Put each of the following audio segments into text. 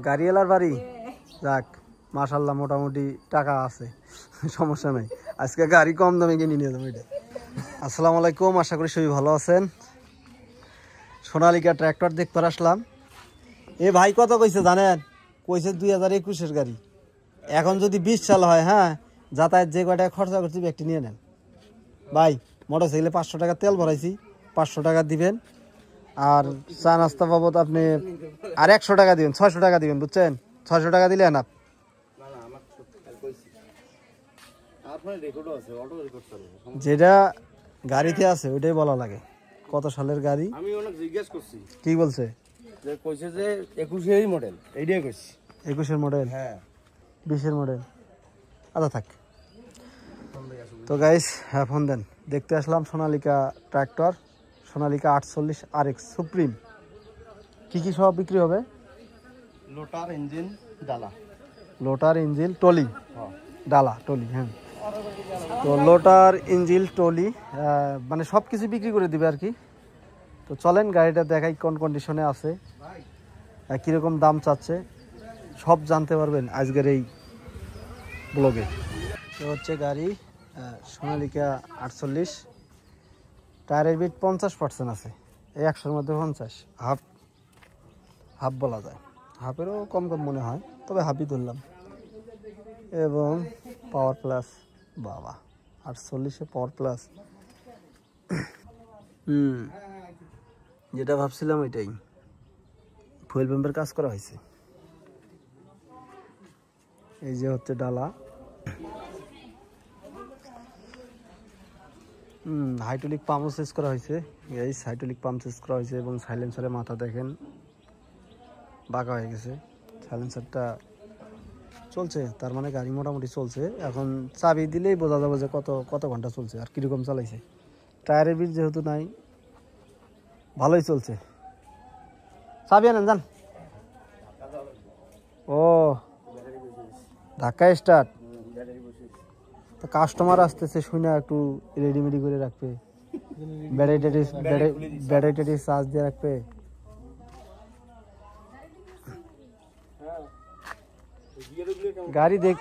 গাড়িওয়ালার বাড়ি যাক মাশাআল্লাহ মোটামুটি টাকা আছে সমস্যা নাই আজকে গাড়ি কম দামে কিনে নিয়ে যাবো এটা আসসালামু আলাইকুম আশা করি সবাই ভালো আছেন সোনালিকা ট্র্যাক্টর দেখতে আসলাম এ ভাই কত কইছে জানেন কইছে 2021 এর গাড়ি এখন যদি 20 সাল হয় হ্যাঁ যাতায়াত যে কয়টা খরচা করছি একটি নিয়ে নেন ভাই মোটরসাইকেলে 500 টাকা তেল ভরাইছি 500 টাকা দিবেন আর চা নাস্তা বাবদ আপনি আর 100 টাকা দিবেন 600 টাকা দিবেন বুঝছেন 600 টাকা দিলেন না যেটা গাড়িতে আছে ওইটাই বলা লাগে কত সালের গাড়ি আমি অনেক জিজ্ঞেস করছি কি বলছে যে কইছে যে 21 এর মডেল এইটাই কইছি 21 এর মডেল হ্যাঁ 20 এর মডেল আচ্ছা থাক তো গাইস হ্যাঁ ফোন দেন দেখতে আসলাম Sonalika tractor Sonalika 48 RX supreme কি সব বিক্রি হবে লোটার ইঞ্জিন ডালা লোটার ইঞ্জিন টলি ডালা টলি হ্যাঁ তো লোটার ইঞ্জিন টলি মানে সব কিছু বিক্রি করে দিবে আর কি তো চলেন গাড়িটা দেখাই কোন কন্ডিশনে আছে কীরকম দাম চাচ্ছে সব জানতে পারবেন আজকের এই ব্লগে তো হচ্ছে গাড়ি সোনালিকা 48 টায়ারের বিট 50% আছে এই 100-এর মধ্যে 50 হাফ বলা যায় হাফেরও কম মনে হয় তবে হাফই ধরলাম এবং পাওয়ার প্লাস বাবা 48-এ পাওয়ার প্লাস যেটা ভাবছিলাম ওইটাই ফুয়েল পাম্পের কাজ করা হয়েছে এই যে হচ্ছে ডালা হাইড্রোলিক পাম্পও চেঞ্জ করা হয়েছে এই হাইড্রোলিক পাম্প চেঞ্জ করা হয়েছে এবং সাইলেন্সারের মাথা দেখেন বাঁকা হয়ে গেছে সাইলেন্সারটা চলছে তার মানে গাড়ি মোটামুটি চলছে এখন চাবি দিলেই বোঝা যাবে যে কত ঘন্টা চলছে আর কীরকম চালাইছে টায়ারের বিট যেহেতু নাই ভালোই চলছে চাবি আনেন যান ও ধাক্কা স্টার্ট তো কাস্টমার আসতেছে শুনে একটু রেডিমেডি করে রাখবে ব্যাটারি চার্জ দিয়ে রাখবে গাড়ি দেখ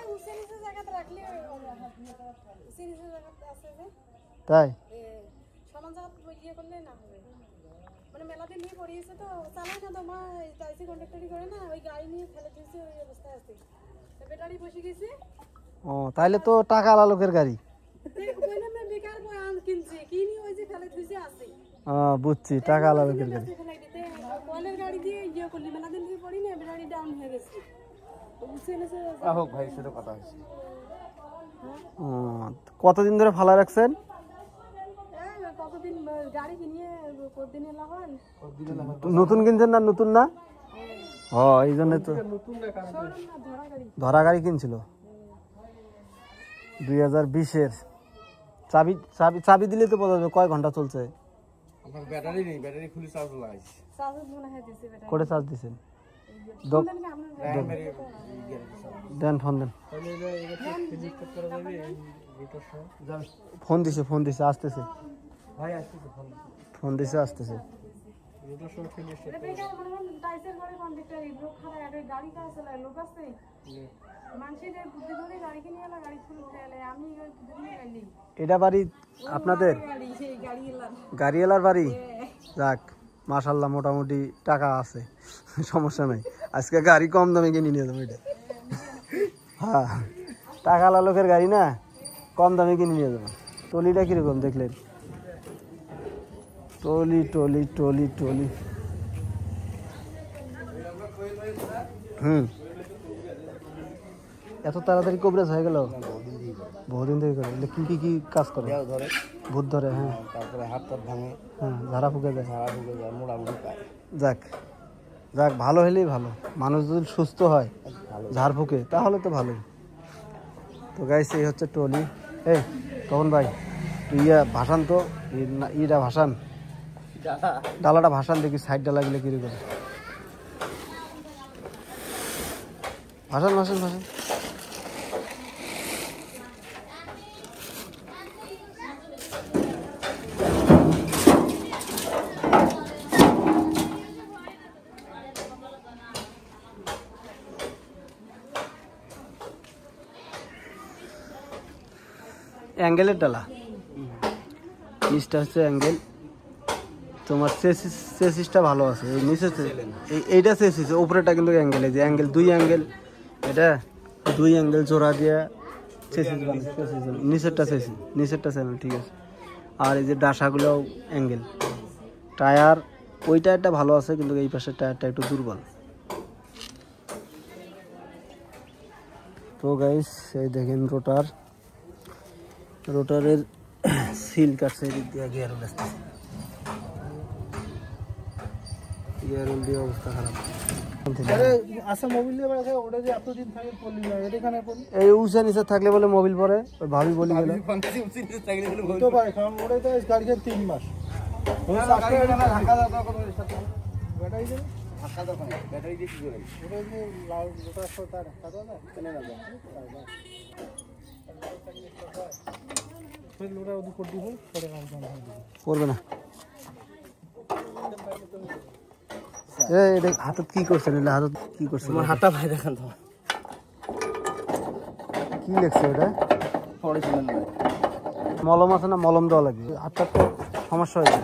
তাই ও তাইলে তো টাকা আলা লোকের গাড়ি বুঝছি টাকা আলা লোকের গাড়ি কতদিন ধরে ফালা রাখছেন নতুন কিনছেন না নতুন না ও এই জন্য তো ধরা গাড়ি কিনছিল 2020-এর চাবি দিলে তো বোঝা যাবে কয় ঘন্টা চলছে ব্যাটারি নেই ব্যাটারি খুলে চার্জ লাগাইছি করে চার্জ দিছেন দেন ফোন দেন ফোন দিছে আসতেছে ফোন দিছে আসতেছে এটা বাড়ি আপনাদের গাড়িওয়ালার বাড়ি যাক মাশাআল্লাহ মোটামুটি টাকা আছে সমস্যা নাই আজকে গাড়ি কম দামে কিনে নিয়ে যাবো এটা হ্যাঁ টাকাওয়ালা লোকের গাড়ি না কম দামে কিনে নিয়ে যাবো টলিটা কিরকম দেখলেন টলি এত তাড়াতাড়ি কবরেজ হয়ে গেল বহুদিন থেকে করে কি কাজ করে ভূত ধরে হ্যাঁ তারপরে হাত টাত ভাঙে হ্যাঁ ঝাড়া ফুকে যায় মোটামুটি পায় যাক ভালো হলেই ভালো মানুষ যদি সুস্থ হয় ঝাড় ফুকে তাহলে তো ভালোই তো গাইস এই হচ্ছে টলি এই তখন ভাই ভাসান তো ইটা ভাসান ডালাটা ভাসান দেখি সাইড ডালা গেলে কিরকম ভাসান অ্যাঙ্গেলের ডালা, নিচটা হচ্ছে অ্যাঙ্গেল। তোমার চেসিসটা ভালো আছে, এই নিচে এইটা চেসিস, উপরেটা কিন্তু অ্যাঙ্গেল, এই যে অ্যাঙ্গেল 2 অ্যাঙ্গেল, এটা 2 অ্যাঙ্গেল জোড়া দিয়ে চেসিস বানায়, নিচেরটা চেসিস, নিচেরটা চ্যানেল ঠিক আছে। আর এই যে ডাসাগুলোও অ্যাঙ্গেল। টায়ার ওই টায়ারটা ভালো আছে, কিন্তু এই পাশের টায়ারটা একটু দুর্বল। তো গাইস এই দেখেন রোটারের সিল কাটছে, এদিক দিয়ে গিয়ার রোল আসতেছে, গিয়ার রোল দিয়ে অবস্থা খারাপ। এই উঁচা নিচে থাকলে বলে মোবিল পরে, ভাবি বলি গেল করবে না। হাতত কি করছেন, হাতত কি করছেন? হাতা ভাই দেখান তো কি লেখছে ওটা? মলম আছে না, মলম দেওয়া লাগবে, হাতটা তো সমস্যা হয়েছে।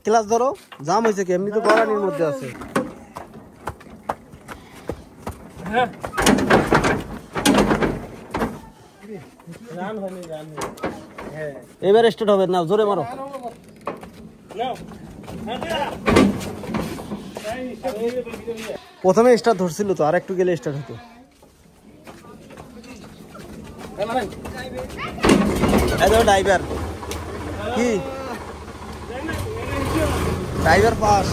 ক্লাস ধরো, জাম হয়েছে কি? এমনি তো গড়ানির মধ্যে আছে। এবার স্টার্ট হবে না, জোরে মারো। প্রথমে স্টার্ট ধরছিল তো, আর একটু গেলে স্টার্ট হতো। ড্রাইভার কি, ড্রাইভার পাস।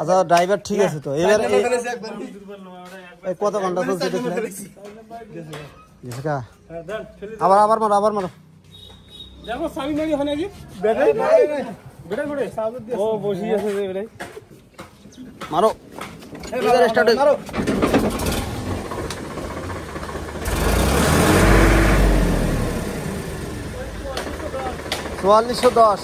আচ্ছা ড্রাইভার ঠিক আছে তো। এবার কত ঘন্টা চলছে দেখলেন? আবার আবার মারো, আবার মারো। মারো, স্টার্ট মারো। 4410।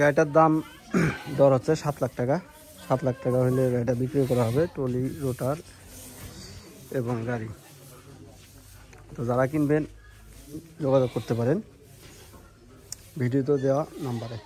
গাড়িটার দাম দর হচ্ছে 7 লাখ টাকা। 7 লাখ টাকা হলে গাড়িটা বিক্রি করা হবে, ট্রলি, রোটার এবং গাড়ি। তো যারা কিনবেন যোগাযোগ করতে পারেন ভিডিওতে দেওয়া নাম্বারে।